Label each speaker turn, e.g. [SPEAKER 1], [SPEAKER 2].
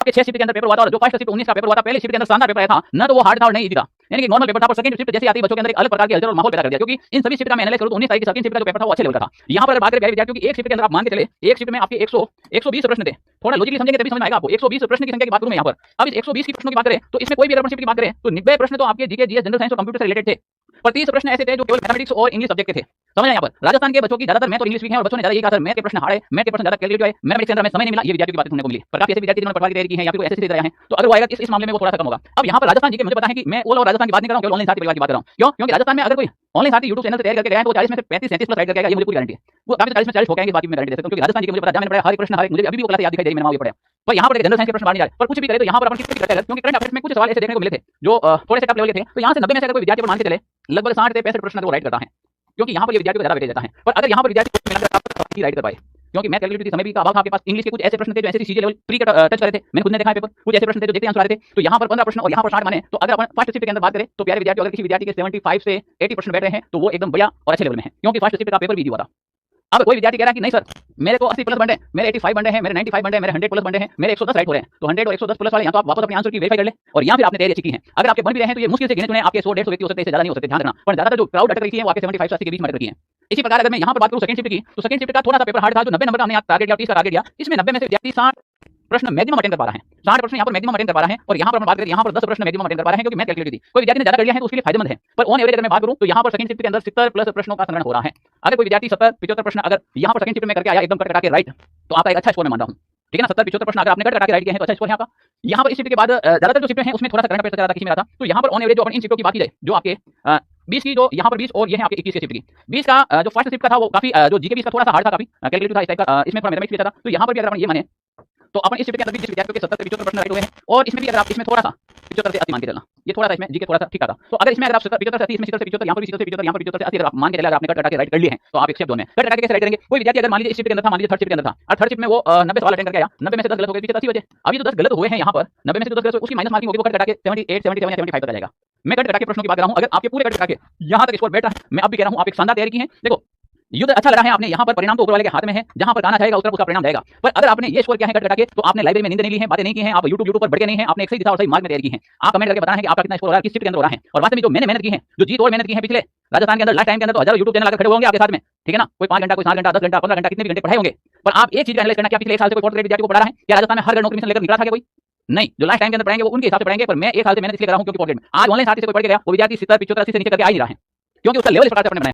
[SPEAKER 1] आपके 6 शिफ्ट के अंदर पेपर हुआ था और जो फर्स्ट शिफ्ट 19 का पेपर हुआ था, पहले शिफ्ट के अंदर शानदार पेपर आया था न, तो वो हार्ड था और नहीं इजी था, यानी कि नॉर्मल पेपर था। पर सेकंड शिफ्ट जैसे आती है बच्चों के अंदर एक अलग प्रकार की हलचल और माहौल पैदा कर दिया, क्योंकि इन सभी शिफ्ट का मैं एनालाइज करूं तो 19 तारीख की सेकंड शिफ्ट का जो पेपर था वो अच्छे लेवल का था। यहां पर बात करें प्यारे विद्यार्थियों की, एक शिफ्ट के अंदर आप मान के चले एक शिफ्ट में आपके 120 प्रश्न थे। थोड़ा लॉजिकली समझेंगे तभी समझ में आएगा आपको। 120 प्रश्न की संख्या की बात करूं मैं यहां पर। अब इस 120 की प्रश्नों की बात करें तो इसमें कोई भी अगर शिफ्ट की बात करें तो 90 प्रश्न तो आपके जीके, जीएस, जनरल साइंस और कंप्यूटर से रिलेटेड थे, पर 30 प्रश्न ऐसे थे जो केवल मैथमेटिक्स और इंग्लिश सब्जेक्ट के थे। समझ रहे हैं? यहाँ पर राजस्थान के बच्चों की ज्यादातर मैथ और इंग्लिश वीक है और बच्चों ने ज्यादा यही कहा सर मैथ के प्रश्न हार्ड है, मैथ के प्रश्न ज्यादा कैलकुलेटिव है, मैथमेटिक्स के अंदर हमें समय नहीं मिला। ये विद्यार्थियों की बातें सुनने को मिली। पर काफी ऐसे विद्यार्थी जिन्होंने पटवार की तैयारी की है या फिर एसएससी दे रहे हैं, तो अगर वो आएगा इस मामले में वो थोड़ा सा कम होगा। अब यहाँ पर राजस्थान जी के मुझे पता है कि मैं ओल और राजस्थान की बात नहीं कर रहा हूँ, केवल ऑनलाइन साथी परिवार की बात कर रहा हूँ। क्यों? क्योंकि राजस्थान में अगर कोई ऑनलाइन साथी यूट्यूब चैनल से तैयारी करके गया है तो 40 में से 35-37 प्लस राइट करके आएगा, ये मुझे पूरी गारंटी है। वो काफी 40 में 40 हो गए, बाकी मैं गारंटी दे सकता हूं, क्योंकि राजस्थान जी के मुझे पता है, मैंने पढ़ा हर एक प्रश्न, हर एक मुझे अभी भी वो क्लास याद दिखाई दे रही है, मैंने वहां पढ़ा। पर यहाँ पर जनरल साइंस के प्रश्न बाहर नहीं जा रहे, पर कुछ भी करे तो यहाँ पर अपन किस करते हैं, क्योंकि करंट अफेयर्स में कुछ सवाल ऐसे देखने को मिले थे जो थोड़े से टफ लेवल के थे। तो यहाँ से 90 में से अगर कोई विद्यार्थी मान के चले लगभग 60 से 65 प्रश्न वो राइट करता है, क्योंकि यहाँ पर ये विद्यार्थी को ज्यादा वेटेज देता है। पर अगर यहाँ पर विद्यार्थी राइट कर पाए, क्योंकि मैथ कैलकुलेटिव समय भी का अभाव था आपके पास, इंग्लिश के कुछ ऐसे प्रश्न थे जो ऐसे सीजे लेवल प्री टच कर रहे थे, मैंने खुद ने देखा है पेपर, कुछ ऐसे प्रश्न थे जो देखते आंसर आ रहे थे। तो यहाँ पर 15 प्रश्न और यहाँ पर 60 माने, तो अगर अपन फर्स्ट शिफ्ट के अंदर बात करें तो प्यारे विद्यार्थी, अगर किसी विद्यार्थी के 75 से 80% बैठ रहे हैं तो वो एकदम बढ़िया और अच्छे लेवल में है, क्योंकि फर्स्ट शिफ्ट का पेपर भी इजी हुआ था। अब कोई विद्यार्थी कह रहा है कि नहीं सर मेरे को 80 प्लस बंदे, मेरे 85 बंदे हैं, मेरे 95 बंदे हैं, मेरे 100 प्लस बंदे हैं, मेरे 110 राइट हो रहे हैं, तो 100 और 110 प्लस वाले या तो आप वापस अपने आंसर की वेरीफाई कर ले और या फिर आपने तैयारी अच्छी की है। अगर आपके बन भी रहे हैं तो ये मुश्किल से गिने चुने आपके 100-150 व्यक्ति हो सकते हैं, इससे ज्यादा नहीं हो सकते, ध्यान रखना। पर ज्यादातर जो क्राउड अटक रही है वो आपके 75 से 80 के बीच में अटक रही है। इसी प्रकार अगर मैं यहाँ पर बात करूँ सेकंड शिफ्ट की, तो सेकंड शिफ्ट का थोड़ा सा पेपर हार्ड था, जो 90 नंबर का हमने टारगेट दिया, 30 का टारगेट दिया, इसमें 90 में से विद्यार्थी 60 प्रश्न मैक्सिमम अटेंड कर पा रहा है, 60 प्रश्न यहाँ पर मैक्सिमम अटेंड कर पा रहा है। और यहाँ पर हम बात करें यहाँ पर 10 प्रश्न मैक्सिमम अटेंड कर पा रहे हैं, क्योंकि मैथ कैलकुलेटिव थी। कोई विद्यार्थी ने ज्यादा कर लिया है तो उसके लिए फायदेमंद है, पर ऑन एवरेज अगर मैं बात करूँ तो यहाँ पर सेकंड शिफ्ट के अंदर 70 प्लस प्रश्नों का संग्रहण हो रहा है। अगर कोई विद्यार्थी 70-75 प्रश्न अगर यहाँ पर सेकंड शिफ्ट में करके आया एकदम कट कटा के राइट, तो आपका एक अच्छा स्कोर मैं मान रहा हूँ, ठीक है ना। 70-75 प्रश्न अगर आपने कट कटा के राइट किए हैं तो अच्छा स्कोर है आपका। यहाँ पर इस शिफ्ट के बाद ज्यादातर जो शिफ्ट है उसमें थोड़ा सा करंट अफेयर्स ज्यादा किसी में रहा था। तो यहाँ पर ऑन एवरेज जो अपन इन शिफ्टों की बात की जाए, जो आपके 20 की, जो यहाँ पर 20 और ये है आपके 21 के शिफ्ट की, 20 का जो फर्स्ट शिफ्ट का था वो काफी जो जीके 20 का थोड़ा सा हार्ड था, काफी कैलकुलेटिव था इस टाइप का, इसमें थोड़ा मैथमेटिक्स भी था। तो यहाँ पर भी अगर अपन ये माने तो अपन इस शिफ्ट के अंदर भी जिस विद्यार्थियों के 70 से 75 प्रश्न राइट हुए हैं, और इसमें भी अगर आप इसमें थोड़ा सा 75 से 80 मान के चलना, ये थोड़ा सा इसमें जीके थोड़ा सा ठीक था। तो अगर इसमें अगर आप 75 से 80, इसमें 70 से 75, यहाँ पर भी 70 से 75, यहाँ पर 75 से 80 अगर आप मान के चले, अगर आपने कट कटा के राइट कर लिए हैं तो आप एक स्टेप जोन में कट कटा के कैसे राइट करेंगे। कोई विद्यार्थी अगर मान लीजिए इस शिफ्ट के अंदर था, मान लीजिए थर्ड शिफ्ट के अंदर था, और थर्ड शिफ्ट में वो 90 सवाल अटेंड करके आया, 90 में से 10 गलत हो गए, पीछे 80 बचे। अभी जो 10 गलत हुए हैं यहाँ पर 90 में से 10 गलत हुए, उसकी माइनस मार्किंग होगी, वो कट कटा के 78, 77 या 75 तक आ जाएगा। मैं कट कटा के प्रश्नों की बात कर रहा हूँ। अगर आपके पूरे कट कटा के यहाँ तक स्कोर बैठा है, मैं अब भी कह रहा हूँ आप एक शानदार तैयारी की है। देखो युद्ध अच्छा लड़ा है आपने, यहाँ पर परिणाम तो ऊपर वाले के हाथ में है, जहां पर गाना जाएगा उस तरफ उसका परिणाम जाएगा। पर अगर आपने ये स्कोर किया है कट कटा के, तो आपने लाइब्रेरी में नींद नहीं ली है, बातें नहीं की हैं, आप यूट्यूब पर बढ़ के नहीं है, आपने एक सही दिशा और सही मार्ग में तैयारी की है। आप कमेंट करके बताना है कि आपका कितना स्कोर हो रहा है, किस शिफ्ट के अंदर हो रहा है। और वास्तव में जो मैंने मेहनत की है, जो जीत और मेहनत की है पिछले राजस्थान के अंदर लाइफ टाइम के अंदर, तो हजारों यूट्यूब चैनल आकर खड़े होंगे आपके साथ में, ठीक है ना। कोई 5 घंटा, कोई 7 घंटा, 10 घंटा, 15 घंटा, कितने भी घंटे पढ़ाए होंगे। पर आप एक चीज एनालाइज करना, क्या पिछले 1 साल से कोई कॉर्पोरेट विद्यार्थी को पढ़ा रहा है, क्या राजस्थान में हर घर नौकरी मिशन लेकर निकला था क्या कोई? नहीं। जो लाइफ टाइम के अंदर पढ़ाएंगे वो उनके हिसाब से पढ़ाएंगे, पर मैं 1 साल से मेहनत इसलिए कर रहा हूं क्योंकि कॉर्पोरेट में आज ऑनलाइन साथी से कोई पढ़ के गया वो विद्यार्थी 70-75 80 से नीचे करके आ ही नहीं रहा है, क्योंकि उसका लेवल इस प्रकार से अपने बनाया।